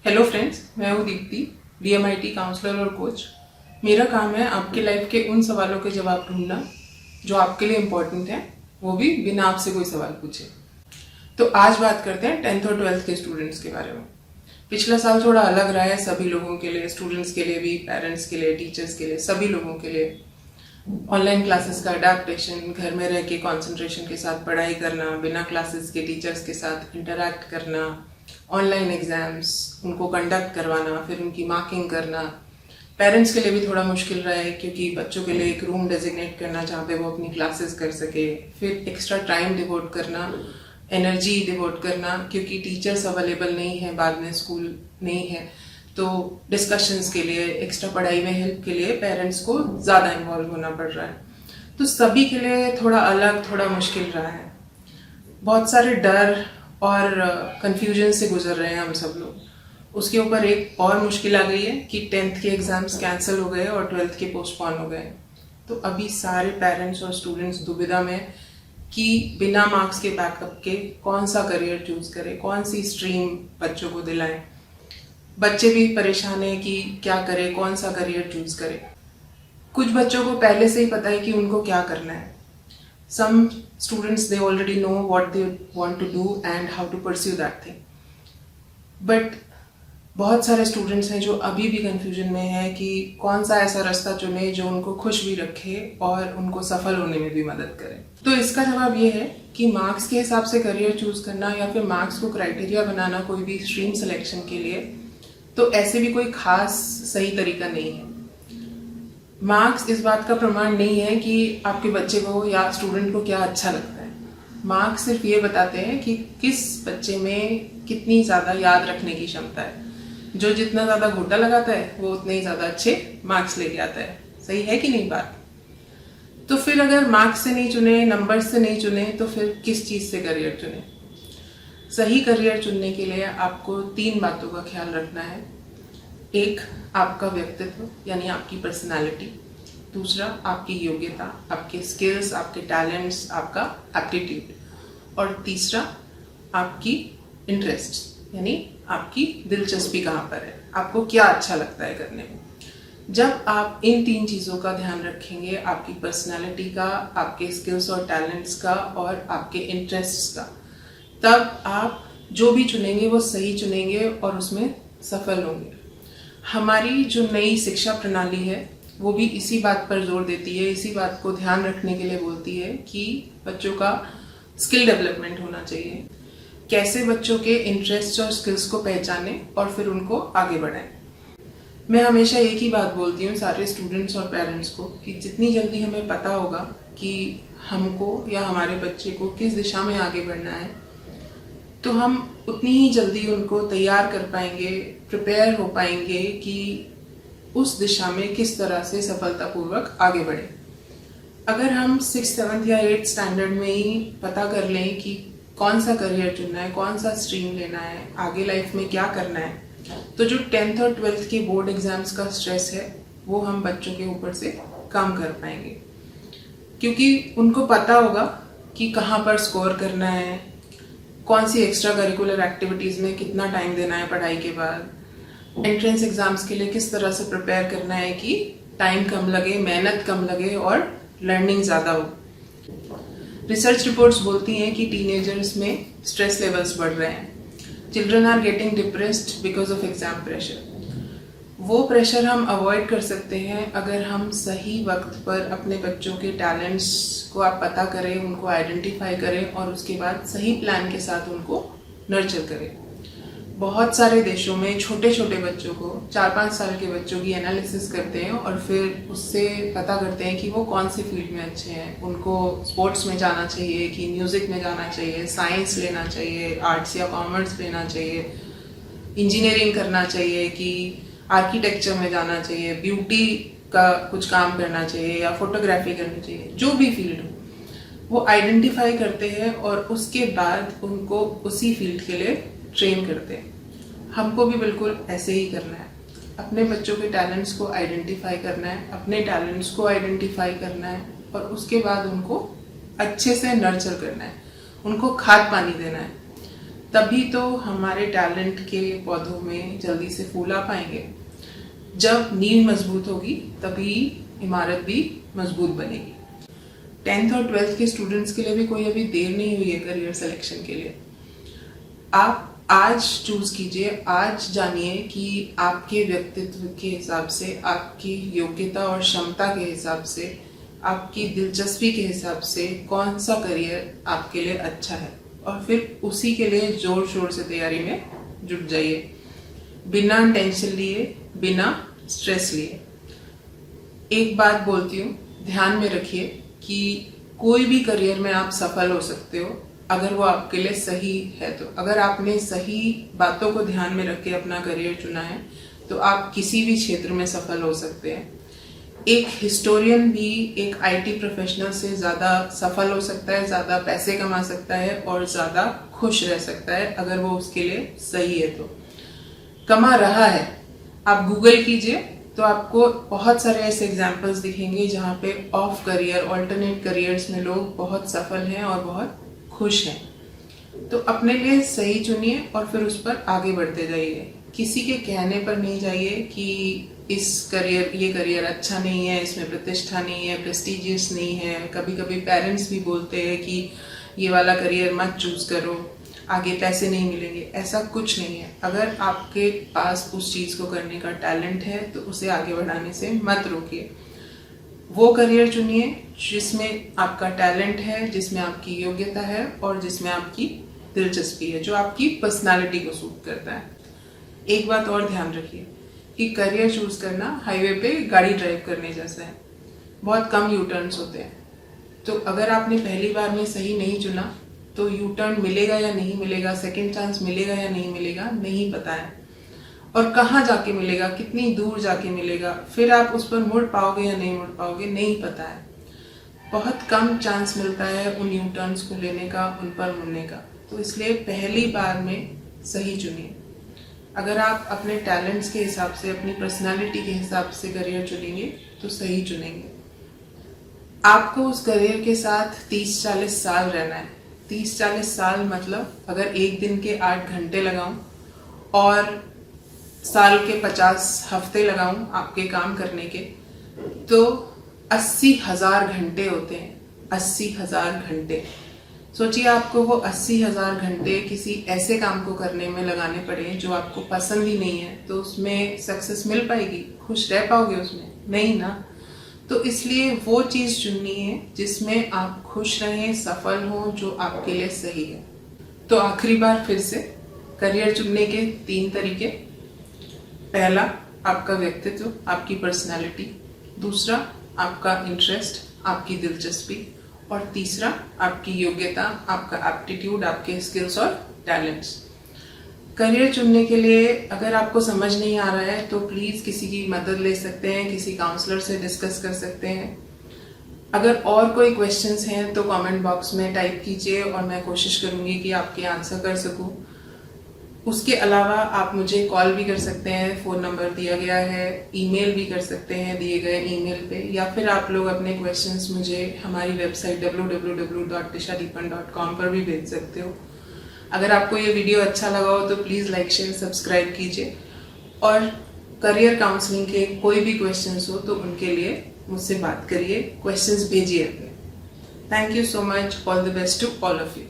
Hello friends, मैं हूँ Deepti, DMIT counsellor और कोच। मेरा काम है आपके लाइफ के उन सवालों के जवाब ढूंढना जो आपके लिए इम्पोर्टेंट है, वो भी बिना आपसे कोई सवाल पूछे। तो आज बात करते हैं 10th और 12th के स्टूडेंट्स के बारे में। पिछला साल थोड़ा अलग रहा है सभी लोगों के लिए, स्टूडेंट्स के लिए भी, पेरेंट्स के लिए, टीचर्स के लिए, सभी लोगों के लिए। ऑनलाइन क्लासेस का अडेप्टेशन, घर में रह के कॉन्सेंट्रेशन के साथ पढ़ाई करना, बिना क्लासेस के टीचर्स के साथ इंटरैक्ट करना, ऑनलाइन एग्जाम्स उनको कंडक्ट करवाना, फिर उनकी मार्किंग करना। पेरेंट्स के लिए भी थोड़ा मुश्किल रहा है क्योंकि बच्चों के लिए एक रूम डेजिग्नेट करना जहाँ पे वो अपनी क्लासेस कर सके, फिर एक्स्ट्रा टाइम डिवोट करना, एनर्जी डिवोट करना, क्योंकि टीचर्स अवेलेबल नहीं है, बाद में स्कूल नहीं है, तो डिस्कशंस के लिए, एक्स्ट्रा पढ़ाई में हेल्प के लिए पेरेंट्स को ज़्यादा इन्वॉल्व होना पड़ रहा है। तो सभी के लिए थोड़ा अलग, थोड़ा मुश्किल रहा है। बहुत सारे डर और कंफ्यूजन से गुजर रहे हैं हम सब लोग। उसके ऊपर एक और मुश्किल आ गई है कि 10th के एग्जाम्स कैंसिल हो गए और 12th के पोस्टपोन हो गए। तो अभी सारे पेरेंट्स और स्टूडेंट्स दुविधा में कि बिना मार्क्स के बैकअप के कौन सा करियर चूज करें, कौन सी स्ट्रीम बच्चों को दिलाएं। बच्चे भी परेशान हैं कि क्या करें, कौन सा करियर चूज करें। कुछ बच्चों को पहले से ही पता है कि उनको क्या करना है। Some students, they already know what they want to do and how to pursue that thing. But बहुत सारे स्टूडेंट्स हैं जो अभी भी कंफ्यूजन में है कि कौन सा ऐसा रास्ता चुने जो उनको खुश भी रखे और उनको सफल होने में भी मदद करे। तो इसका जवाब ये है कि मार्क्स के हिसाब से करियर चूज करना या फिर मार्क्स को क्राइटेरिया बनाना कोई भी स्ट्रीम सिलेक्शन के लिए, तो ऐसे भी कोई खास सही तरीका नहीं है। मार्क्स इस बात का प्रमाण नहीं है कि आपके बच्चे को या स्टूडेंट को क्या अच्छा लगता है। मार्क्स सिर्फ ये बताते हैं कि किस बच्चे में कितनी ज़्यादा याद रखने की क्षमता है। जो जितना ज़्यादा घोटा लगाता है वो उतने ही ज़्यादा अच्छे मार्क्स लेके आता है। सही है कि नहीं बात? तो फिर अगर मार्क्स से नहीं चुने, नंबर से नहीं चुने, तो फिर किस चीज़ से करियर चुने? सही करियर चुनने के लिए आपको 3 बातों का ख्याल रखना है। एक, आपका व्यक्तित्व यानी आपकी पर्सनालिटी। दूसरा, आपकी योग्यता, आपके स्किल्स, आपके टैलेंट्स, आपका एप्टीट्यूड। और तीसरा, आपकी इंटरेस्ट यानी आपकी दिलचस्पी कहाँ पर है, आपको क्या अच्छा लगता है करने में। जब आप इन 3 चीज़ों का ध्यान रखेंगे, आपकी पर्सनालिटी का, आपके स्किल्स और टैलेंट्स का और आपके इंटरेस्ट्स का, तब आप जो भी चुनेंगे वो सही चुनेंगे और उसमें सफल होंगे। हमारी जो नई शिक्षा प्रणाली है वो भी इसी बात पर जोर देती है, इसी बात को ध्यान रखने के लिए बोलती है कि बच्चों का स्किल डेवलपमेंट होना चाहिए। कैसे बच्चों के इंटरेस्ट और स्किल्स को पहचानें और फिर उनको आगे बढ़ाएं। मैं हमेशा एक ही बात बोलती हूँ सारे स्टूडेंट्स और पेरेंट्स को कि जितनी जल्दी हमें पता होगा कि हमको या हमारे बच्चे को किस दिशा में आगे बढ़ना है, तो हम उतनी ही जल्दी उनको तैयार कर पाएंगे, प्रिपेयर हो पाएंगे कि उस दिशा में किस तरह से सफलतापूर्वक आगे बढ़े। अगर हम 6th, 7th या 8th स्टैंडर्ड में ही पता कर लें कि कौन सा करियर चुनना है, कौन सा स्ट्रीम लेना है, आगे लाइफ में क्या करना है, तो जो 10th और 12th के बोर्ड एग्जाम्स का स्ट्रेस है वो हम बच्चों के ऊपर से कम कर पाएंगे, क्योंकि उनको पता होगा कि कहाँ पर स्कोर करना है, कौन सी एक्स्ट्रा करिकुलर एक्टिविटीज़ में कितना टाइम देना है पढ़ाई के बाद, एंट्रेंस एग्जाम्स के लिए किस तरह से प्रिपेयर करना है कि टाइम कम लगे, मेहनत कम लगे और लर्निंग ज़्यादा हो। रिसर्च रिपोर्ट्स बोलती हैं कि टीनेजर्स में स्ट्रेस लेवल्स बढ़ रहे हैं। Children are getting depressed because of exam pressure. वो प्रेशर हम अवॉइड कर सकते हैं अगर हम सही वक्त पर अपने बच्चों के टैलेंट्स को आप पता करें, उनको आइडेंटिफाई करें और उसके बाद सही प्लान के साथ उनको नर्चर करें। बहुत सारे देशों में छोटे छोटे बच्चों को, 4-5 साल के बच्चों की एनालिसिस करते हैं और फिर उससे पता करते हैं कि वो कौन सी फील्ड में अच्छे हैं। उनको स्पोर्ट्स में जाना चाहिए कि म्यूज़िक में जाना चाहिए, साइंस लेना चाहिए, आर्ट्स या कॉमर्स लेना चाहिए, इंजीनियरिंग करना चाहिए कि आर्किटेक्चर में जाना चाहिए, ब्यूटी का कुछ काम करना चाहिए या फोटोग्राफी करनी चाहिए। जो भी फील्ड हो वो आइडेंटिफाई करते हैं और उसके बाद उनको उसी फील्ड के लिए ट्रेन करते हैं। हमको भी बिल्कुल ऐसे ही करना है। अपने बच्चों के टैलेंट्स को आइडेंटिफाई करना है, अपने टैलेंट्स को आइडेंटिफाई करना है और उसके बाद उनको अच्छे से नर्चर करना है, उनको खाद पानी देना है। तभी तो हमारे टैलेंट के पौधों में जल्दी से फूल आ पाएंगे। जब नींव मजबूत होगी तभी इमारत भी मजबूत बनेगी। 10th और 12th के स्टूडेंट्स के लिए भी कोई अभी देर नहीं हुई है करियर सिलेक्शन के लिए। आप आज चूज कीजिए, आज जानिए कि आपके व्यक्तित्व के हिसाब से, आपकी योग्यता और क्षमता के हिसाब से, आपकी दिलचस्पी के हिसाब से कौन सा करियर आपके लिए अच्छा है, और फिर उसी के लिए जोर शोर से तैयारी में जुट जाइए, बिना टेंशन लिए, बिना स्ट्रेस लिए। एक बात बोलती हूँ, ध्यान में रखिए कि कोई भी करियर में आप सफल हो सकते हो अगर वो आपके लिए सही है। तो अगर आपने सही बातों को ध्यान में रख के अपना करियर चुना है तो आप किसी भी क्षेत्र में सफल हो सकते हैं। एक हिस्टोरियन भी एक आईटी प्रोफेशनल से ज़्यादा सफल हो सकता है, ज़्यादा पैसे कमा सकता है और ज़्यादा खुश रह सकता है अगर वो उसके लिए सही है। तो कमा रहा है, आप गूगल कीजिए तो आपको बहुत सारे ऐसे एग्जाम्पल्स दिखेंगे जहाँ पे ऑफ करियर, ऑल्टरनेट करियर्स में लोग बहुत सफल हैं और बहुत खुश हैं। तो अपने लिए सही चुनिए और फिर उस पर आगे बढ़ते जाइए। किसी के कहने पर नहीं जाइए कि ये करियर अच्छा नहीं है, इसमें प्रतिष्ठा नहीं है, प्रेस्टिजियस नहीं है। कभी कभी पेरेंट्स भी बोलते हैं कि ये वाला करियर मत चूज करो, आगे पैसे नहीं मिलेंगे। ऐसा कुछ नहीं है। अगर आपके पास उस चीज को करने का टैलेंट है तो उसे आगे बढ़ाने से मत रोकिए। वो करियर चुनिए जिसमें आपका टैलेंट है, जिसमें आपकी योग्यता है और जिसमें आपकी दिलचस्पी है, जो आपकी पर्सनालिटी को सूट करता है। एक बात और ध्यान रखिए कि करियर चूज करना हाईवे पे गाड़ी ड्राइव करने जैसा है। बहुत कम यू टर्न्स होते हैं। तो अगर आपने पहली बार में सही नहीं चुना तो यू टर्न मिलेगा या नहीं मिलेगा, सेकंड चांस मिलेगा या नहीं मिलेगा, नहीं पता है। और कहाँ जाके मिलेगा, कितनी दूर जाके मिलेगा, फिर आप उस पर मुड़ पाओगे या नहीं मुड़ पाओगे, नहीं पता है। बहुत कम चांस मिलता है उन यू टर्न्स को लेने का, उन पर मुड़ने का। तो इसलिए पहली बार में सही चुनिए। अगर आप अपने टैलेंट्स के हिसाब से, अपनी पर्सनालिटी के हिसाब से करियर चुनेंगे तो सही चुनेंगे। आपको उस करियर के साथ 30-40 साल रहना है। 30-40 साल मतलब अगर एक दिन के 8 घंटे लगाऊं और साल के 50 हफ्ते लगाऊं आपके काम करने के, तो 80,000 घंटे होते हैं। 80,000 घंटे। सोचिए आपको वो 80,000 घंटे किसी ऐसे काम को करने में लगाने पड़े जो आपको पसंद ही नहीं है, तो उसमें सक्सेस मिल पाएगी? खुश रह पाओगे उसमें? नहीं ना। तो इसलिए वो चीज चुननी है जिसमें आप खुश रहें, सफल हो, जो आपके लिए सही है। तो आखिरी बार फिर से, करियर चुनने के 3 तरीके। पहला, आपका व्यक्तित्व, आपकी पर्सनालिटी। दूसरा, आपका इंटरेस्ट, आपकी दिलचस्पी। और तीसरा, आपकी योग्यता, आपका एप्टीट्यूड, आपके स्किल्स और टैलेंट्स। करियर चुनने के लिए अगर आपको समझ नहीं आ रहा है तो प्लीज किसी की मदद ले सकते हैं, किसी काउंसलर से डिस्कस कर सकते हैं। अगर और कोई क्वेश्चंस हैं तो कमेंट बॉक्स में टाइप कीजिए और मैं कोशिश करूंगी कि आपके आंसर कर सकूं। उसके अलावा आप मुझे कॉल भी कर सकते हैं, फ़ोन नंबर दिया गया है। ईमेल भी कर सकते हैं दिए गए ईमेल पे, या फिर आप लोग अपने क्वेश्चंस मुझे हमारी वेबसाइट www.dishadipan.com पर भी भेज सकते हो। अगर आपको ये वीडियो अच्छा लगा हो तो प्लीज़ लाइक, शेयर, सब्सक्राइब कीजिए। और करियर काउंसलिंग के कोई भी क्वेश्चंस हो तो उनके लिए मुझसे बात करिए, क्वेश्चंस भेजिए अपने। Thank you so much. All the best to all of you.